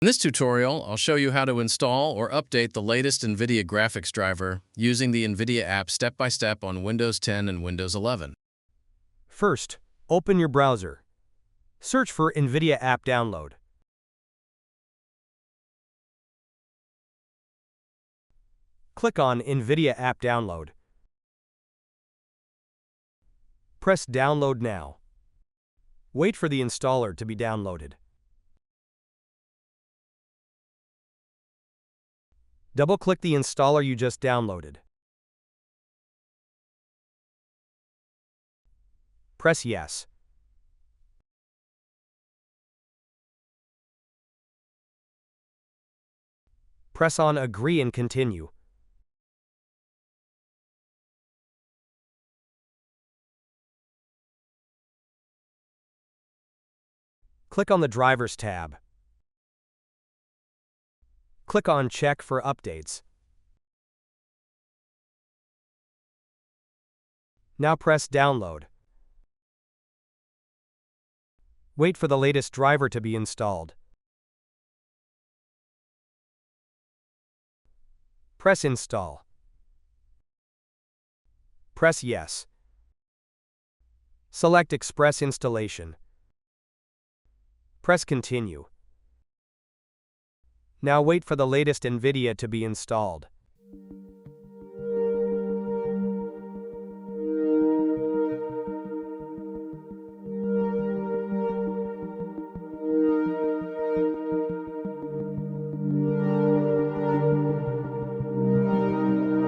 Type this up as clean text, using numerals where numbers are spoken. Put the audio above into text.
In this tutorial, I'll show you how to install or update the latest NVIDIA graphics driver using the NVIDIA App step-by-step on Windows 10 and Windows 11. First, open your browser. Search for NVIDIA App Download. Click on NVIDIA App Download. Press Download Now. Wait for the installer to be downloaded. Double-click the installer you just downloaded. Press Yes. Press on Agree and Continue. Click on the Drivers tab. Click on Check for updates. Now press Download. Wait for the latest driver to be installed. Press Install. Press Yes. Select Express Installation. Press Continue. Now wait for the latest NVIDIA to be installed.